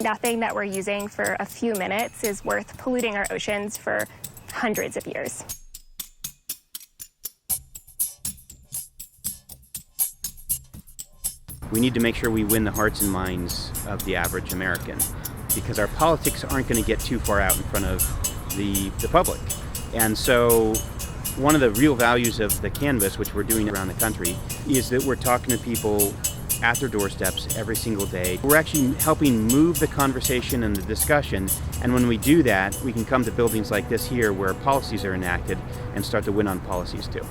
Nothing that we're using for a few minutes is worth polluting our oceans for hundreds of years. We need to make sure we win the hearts and minds of the average American, because our politics aren't going to get too far out in front of the public. And so one of the real values of the Canvass, which we're doing around the country, is that we're talking to people at their doorsteps every single day. We're actually helping move the conversation and the discussion, and when we do that, we can come to buildings like this here where policies are enacted and start to win on policies too.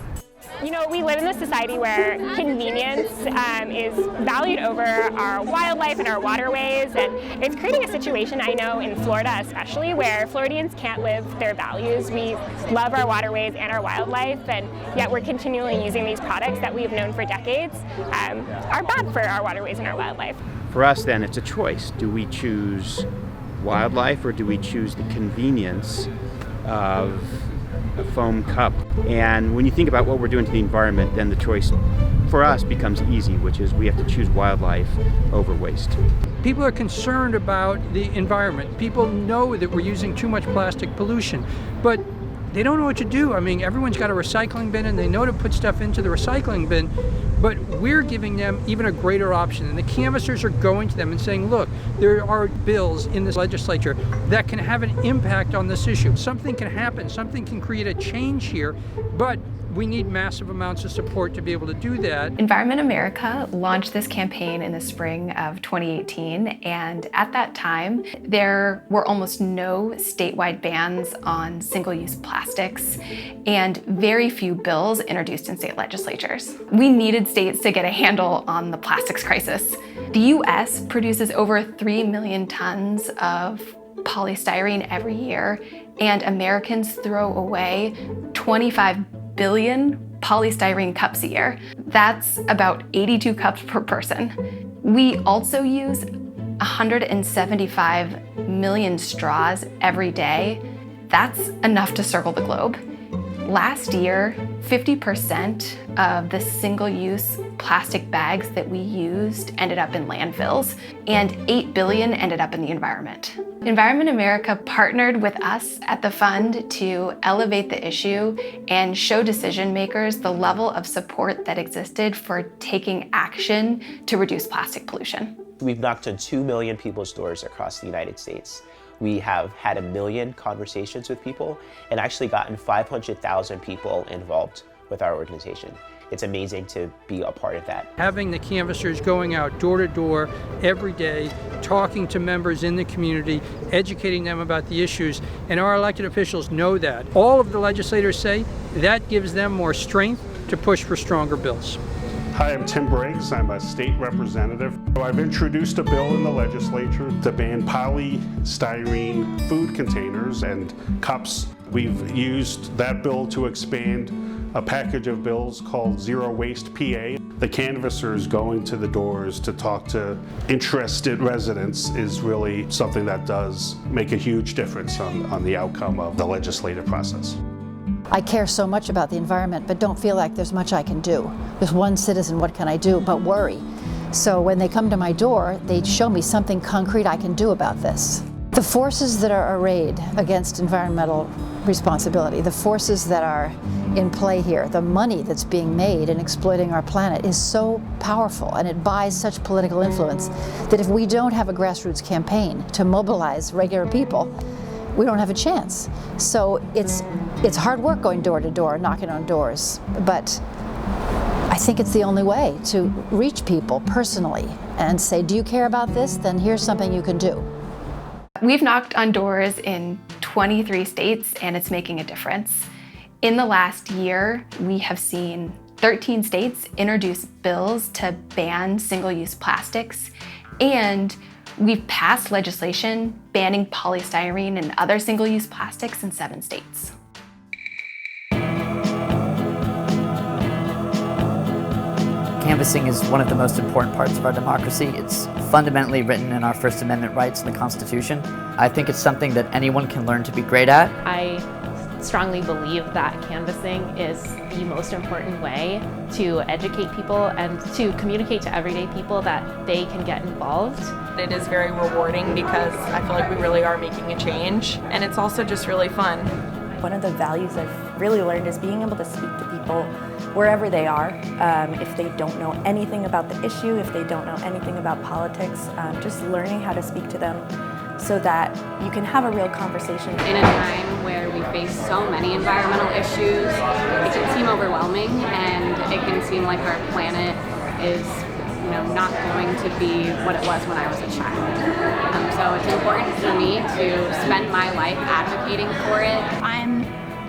You know, we live in a society where convenience is valued over our wildlife and our waterways, and it's creating a situation, I know, in Florida especially, where Floridians can't live their values. We love our waterways and our wildlife, and yet we're continually using these products that we've known for decades are bad for our waterways and our wildlife. For us then, it's a choice. Do we choose wildlife or do we choose the convenience of a foam cup? And when you think about what we're doing to the environment, then the choice for us becomes easy, which is we have to choose wildlife over waste. People are concerned about the environment. People know that we're using too much plastic pollution, but they don't know what to do. I mean, everyone's got a recycling bin and they know to put stuff into the recycling bin, but we're giving them even a greater option. And the canvassers are going to them and saying, look, there are bills in this legislature that can have an impact on this issue. Something can happen, something can create a change here, but we need massive amounts of support to be able to do that. Environment America launched this campaign in the spring of 2018, and at that time, there were almost no statewide bans on single-use plastics and very few bills introduced in state legislatures. We needed states to get a handle on the plastics crisis. The US produces over 3 million tons of polystyrene every year, and Americans throw away 25 billion polystyrene cups a year. That's about 82 cups per person. We also use 175 million straws every day. That's enough to circle the globe. Last year, 50% of the single-use plastic bags that we used ended up in landfills, and 8 billion ended up in the environment. Environment America partnered with us at the fund to elevate the issue and show decision makers the level of support that existed for taking action to reduce plastic pollution. We've knocked on 2 million people's doors across the United States. We have had 1 million conversations with people and actually gotten 500,000 people involved with our organization. It's amazing to be a part of that. Having the canvassers going out door to door every day, talking to members in the community, educating them about the issues, and our elected officials know that. All of the legislators say that gives them more strength to push for stronger bills. Hi, I'm Tim Briggs. I'm a state representative. I've introduced a bill in the legislature to ban polystyrene food containers and cups. We've used that bill to expand a package of bills called Zero Waste PA. The canvassers going to the doors to talk to interested residents is really something that does make a huge difference on the outcome of the legislative process. I care so much about the environment, but don't feel like there's much I can do. There's one citizen, what can I do? But worry. So when they come to my door, they show me something concrete I can do about this. The forces that are arrayed against environmental responsibility, the forces that are in play here, the money that's being made in exploiting our planet is so powerful, and it buys such political influence that if we don't have a grassroots campaign to mobilize regular people, we don't have a chance. So it's hard work going door to door, knocking on doors, but I think it's the only way to reach people personally and say, do you care about this? Then here's something you can do. We've knocked on doors in 23 states, and it's making a difference. In the last year, we have seen 13 states introduce bills to ban single-use plastics, and we've passed legislation banning polystyrene and other single-use plastics in 7 states. Canvassing is one of the most important parts of our democracy. It's fundamentally written in our First Amendment rights in the Constitution. I think it's something that anyone can learn to be great at. I strongly believe that canvassing is the most important way to educate people and to communicate to everyday people that they can get involved. It is very rewarding because I feel like we really are making a change, and it's also just really fun. One of the values I've really learned is being able to speak to people wherever they are. If they don't know anything about the issue, if they don't know anything about politics, just learning how to speak to them so that you can have a real conversation. In a time where we face so many environmental issues, it can seem overwhelming, and it can seem like our planet is not going to be what it was when I was a child. So it's important for me to spend my life advocating for it. I'm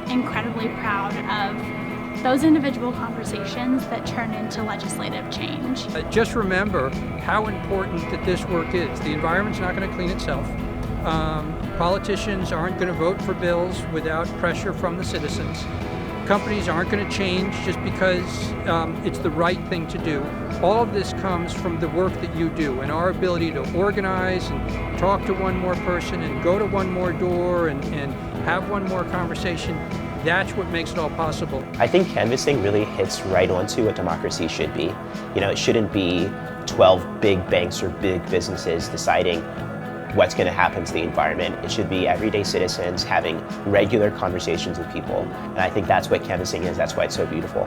incredibly proud of those individual conversations that turn into legislative change. Just remember how important that this work is. The environment's not going to clean itself. Politicians aren't going to vote for bills without pressure from the citizens. Companies aren't going to change just because it's the right thing to do. All of this comes from the work that you do and our ability to organize and talk to one more person and go to one more door and have one more conversation. That's what makes it all possible. I think canvassing really hits right onto what democracy should be. It shouldn't be 12 big banks or big businesses deciding what's going to happen to the environment. It should be everyday citizens having regular conversations with people. And I think that's what canvassing is. That's why it's so beautiful.